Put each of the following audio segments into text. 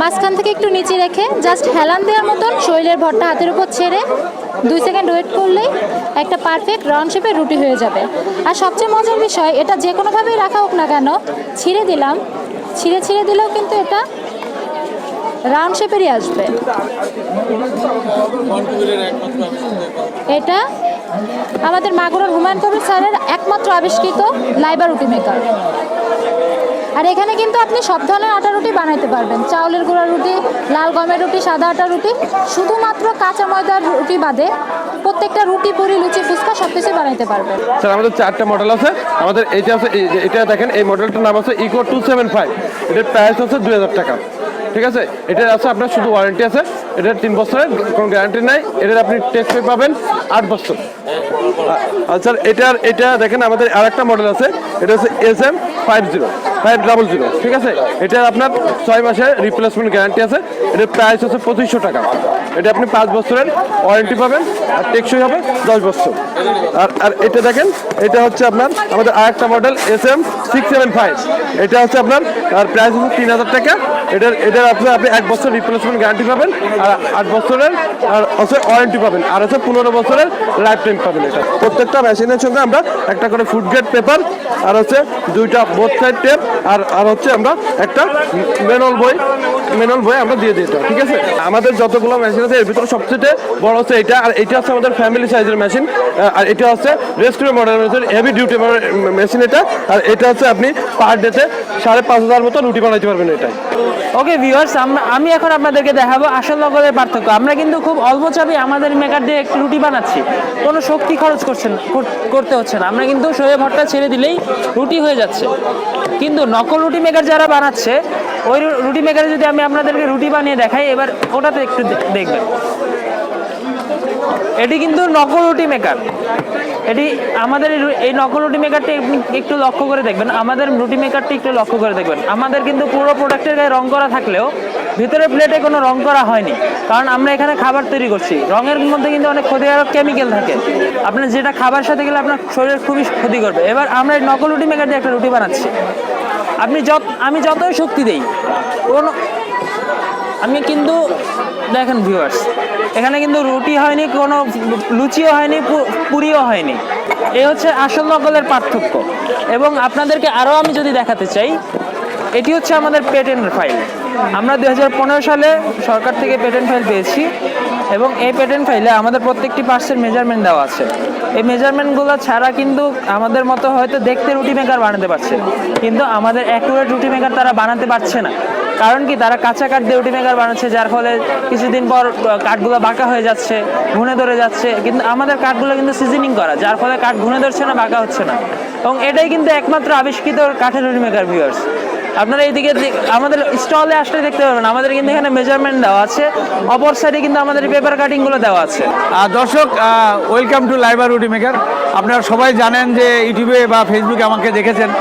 মাঝখান থেকে একটু নিচে রেখে জাস্ট হেলান দেওয়ার মতন শরীরের ভরটা হাতের উপর ছেড়ে 2 সেকেন্ড ওয়েট করলেই একটা পারফেক্ট রাউন্ড শেপের রুটি হয়ে যাবে। আর সবচেয়ে মজার বিষয়, এটা যে কোনোভাবেই রাখা হোক না কেন, ছিঁড়ে দিলেও কিন্তু এটা রাউন্ড শেপেরই আসবে। এটা আমাদের মাগুরার হুমায়ুন কবির স্যারের একমাত্র আবিষ্কৃত লাইবা রুটি মেকার। আর এখানে কিন্তু আপনি সব ধরনের আটা রুটি বানাইতে পারবেন, চাউলের গুঁড়া রুটি, লাল গমের রুটি, সাদা আটা রুটি, শুধুমাত্র কাঁচা ময়দার রুটি বাদে প্রত্যেকটা রুটি, পুরি, লুচি, ফুচকা সব কিছু বানাইতে পারবেন। স্যার আমাদের 4টা মডেল আছে। আমাদের এইটা আছে, এটা দেখেন, এই মডেলটার নাম আছে ইকো 275। এটার প্রাইস হচ্ছে 2000 টাকা। ঠিক আছে, এটার আছে আপনার শুধু ওয়ারেন্টি আছে, এটার 3 বছরের কোনো গ্যারান্টি নাই। এটার আপনি টেস্ট পেয়ে পাবেন 8 বছর। আচ্ছা, এটা দেখেন আমাদের আরেকটা মডেল আছে, এটা হচ্ছে SM500। ঠিক আছে, এটার আপনার 6 মাসের রিপ্লেসমেন্ট গ্যারান্টি আছে। এটার প্রাইস হচ্ছে 2500 টাকা। এটা আপনি 5 বছরের ওয়ারেন্টি পাবেন, আর টেকসই হবে 10 বছর। আর এটা দেখেন, এটা হচ্ছে আপনার আমাদের আরেকটা মডেল SM675। এটা হচ্ছে আপনার, আর প্রাইস হচ্ছে 3000 টাকা। এটার আপনি 1 বছর রিপ্লেসমেন্ট গ্যারান্টি পাবেন, আর 8 বছরের আর হচ্ছে ওয়ারেন্টি পাবেন, আর হচ্ছে 15 বছরের লাইফ টাইম পাবেন। এটা প্রত্যেকটা মেশিনের সঙ্গে আমরা একটা করে ফুড গ্রেড পেপার, আর হচ্ছে 2টা বোথ সাইড টেপ, আর হচ্ছে আমরা একটা ম্যানুয়াল বই আমরা দিয়ে দিই। ঠিক আছে, আমাদের যতগুলো মেশিন আছে এর ভিতরে সবচেয়ে বড় হচ্ছে এটা। আর এটা হচ্ছে আমাদের ফ্যামিলি সাইজের মেশিন। আর এটা হচ্ছে rescue model heavy duty machine এটা। আর এটা হচ্ছে আপনি পার ডেতে 5500 মতো রুটি বানাইতে পারবেন এটাই। ওকে ভিউয়ার্স, আমি এখন আপনাদেরকে দেখাবো আসল নকলের পার্থক্য। আমরা কিন্তু খুব অল্প চাপে আমাদের মেকার দিয়ে একটি রুটি বানাচ্ছি, কোনো শক্তি খরচ করতে হচ্ছে না। আমরা কিন্তু শরীরে ভরটা ছেড়ে দিলেই রুটি হয়ে যাচ্ছে। কিন্তু নকল রুটি মেকার যারা বানাচ্ছে, ওই রুটি মেকারে যদি আমি আপনাদেরকে রুটি বানিয়ে দেখাই, এবার ওটাতে একটু দেখবেন। এটি কিন্তু নকল রুটি মেকার। এটি আমাদের এই নকল রুটি মেকারটি একটু লক্ষ্য করে দেখবেন, আমাদের রুটি মেকারটি একটু লক্ষ্য করে দেখবেন। আমাদের কিন্তু পুরো প্রোডাক্টের গায়ে রং করা থাকলেও ভিতরে প্লেটে কোনো রং করা হয়নি, কারণ আমরা এখানে খাবার তৈরি করছি। রঙের মধ্যে কিন্তু অনেক ক্ষতিকারক কেমিক্যাল থাকে, আপনার যেটা খাবার সাথে গেলে আপনার শরীরের খুবই ক্ষতি করবে। এবার আমরা এই নকল রুটি মেকার দিয়ে একটা রুটি বানাচ্ছি। আমি যতই শক্তি দেই, আমি কিন্তু দেখেন ভিউয়ার্স, এখানে কিন্তু রুটি হয়নি, কোনো লুচিও হয়নি, পুরিও হয়নি। এই হচ্ছে আসল নকলের পার্থক্য। এবং আপনাদেরকে আরও আমি যদি দেখাতে চাই, এটি হচ্ছে আমাদের পেটেন্ট ফাইল। আমরা 2015 সালে সরকার থেকে পেটেন্ট ফাইল পেয়েছি, এবং এই পেটেন্ট ফাইলে আমাদের প্রত্যেকটি পার্টসের মেজারমেন্ট দেওয়া আছে। এই মেজারমেন্টগুলো ছাড়া কিন্তু আমাদের মতো হয়তো দেখতে রুটি মেকার বানাতে পারছে, কিন্তু আমাদের অ্যাকুরেট রুটি মেকার তারা বানাতে পারছে না। কারণ কি, তারা কাঁচা কাঠ দিয়ে রুটি মেকার বানাচ্ছে, যার ফলে কিছুদিন পর কাঠগুলো বাঁকা হয়ে যাচ্ছে, ঘুনে ধরে যাচ্ছে। কিন্তু আমাদের কাঠগুলো কিন্তু সিজনিং করা, যার ফলে কাঠ ঘুনে ধরছে না, বাঁকা হচ্ছে না। এবং এটাই কিন্তু একমাত্র আবিষ্কৃত কাঠের রুটি মেকার। ভিউয়ার্স, আপনারা এইদিকে আমাদের স্টলে আসলে দেখতে পাবেন, আমাদের কিন্তু এখানে মেজারমেন্ট দেওয়া আছে, অপর সাইডে কিন্তু আমাদের পেপার কাটিংগুলো দেওয়া আছে। দর্শক, ওয়েলকাম টু লাইবা রুটি মেকার। আপনারা সবাই জানেন যে ইউটিউবে বা ফেসবুকে আমাকে দেখেছেন।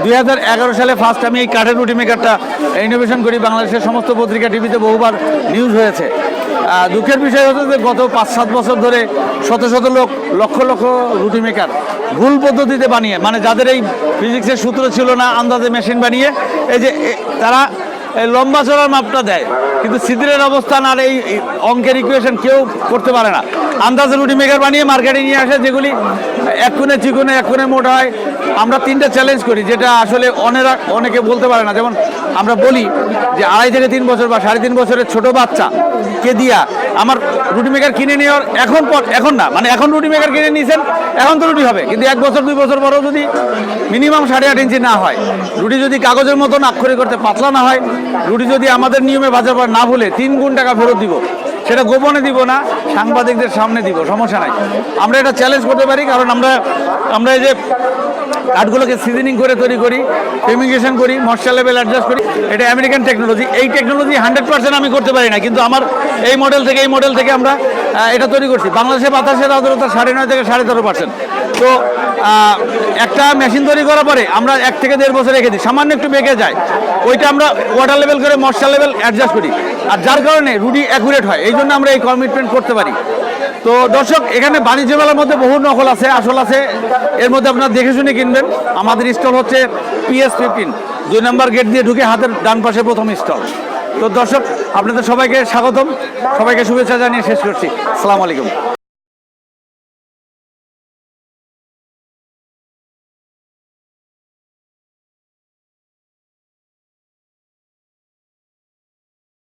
2011 সালে ফার্স্ট আমি এই কাঠের রুটি মেকারটা ইনোভেশন করি। বাংলাদেশের সমস্ত পত্রিকা, টিভিতে বহুবার নিউজ হয়েছে। দুঃখের বিষয় হচ্ছে যে গত 5-7 বছর ধরে শত শত লক্ষ লক্ষ রুটি মেকার ভুল পদ্ধতিতে বানিয়ে, মানে যাদের এই ফিজিক্সের সূত্র ছিল না, আন্দাজে মেশিন বানিয়ে এই যে তারা লম্বা চড়ার মাপটা দেয়, কিন্তু ছিদ্রের অবস্থান আর এই অঙ্কের ইকুয়েশন কেউ করতে পারে না। আন্দাজে রুটি মেকার বানিয়ে মার্কেটে নিয়ে আসে, যেগুলি এক কোণে চিকোণে, এক কোণে মোটা হয়। আমরা 3টা চ্যালেঞ্জ করি, যেটা আসলে অনেকে বলতে পারে না। যেমন আমরা বলি যে 2.5 থেকে 3 বছর বা 3.5 বছরের ছোট বাচ্চা কে দিয়া আমার রুটি মেকার কিনে নেওয়ার এখন না, মানে এখন রুটি মেকার কিনে নিয়েছেন, এখন তো রুটি হবে, কিন্তু 1 বছর 2 বছর পরেও যদি মিনিমাম 8.5 ইঞ্চি না হয়, রুটি যদি কাগজের মতন আক্ষরিক করতে পাতলা না হয়, রুটি যদি আমাদের নিয়মে ভাজার পর না ভুলে 3 গুণ টাকা ফেরত দিব। সেটা গোপনে দিব না, সাংবাদিকদের সামনে দিব, সমস্যা নাই। আমরা এটা চ্যালেঞ্জ করতে পারি, কারণ আমরা এই যে কাঠগুলোকে সিজনিং করে তৈরি করি, ফেমিগেশন করি, ময়েশ্চার লেভেল অ্যাডজাস্ট করি। এটা আমেরিকান টেকনোলজি। এই টেকনোলজি 100% আমি করতে পারি না, কিন্তু আমার এই মডেল থেকে আমরা এটা তৈরি করছি। বাংলাদেশে বাতাসের আর্দ্রতা 9.5 থেকে 13.5%। তো একটা মেশিন তৈরি করার পরে আমরা 1 থেকে 1.5 বছর রেখে দিই, সামান্য একটু বেঁকে যায়, ওইটা আমরা ওয়াটার লেভেল করে ময়েশ্চার লেভেল অ্যাডজাস্ট করি, আর যার কারণে রুটি অ্যাকুরেট হয়। এই জন্য আমরা এই কমিটমেন্ট করতে পারি। তো দর্শক, এখানে বাণিজ্য মেলার মধ্যে বহু নকল আছে, আসল আছে, এর মধ্যে আপনারা দেখে শুনে কিনবেন। আমাদের স্টল হচ্ছে PS15, 2 নম্বর গেট দিয়ে ঢুকে হাতের ডান পাশে প্রথম স্টল। তো দর্শক আপনাদের সবাইকে স্বাগতম, সবাইকে শুভেচ্ছা জানিয়ে শেষ করছি। আসসালামু আলাইকুম।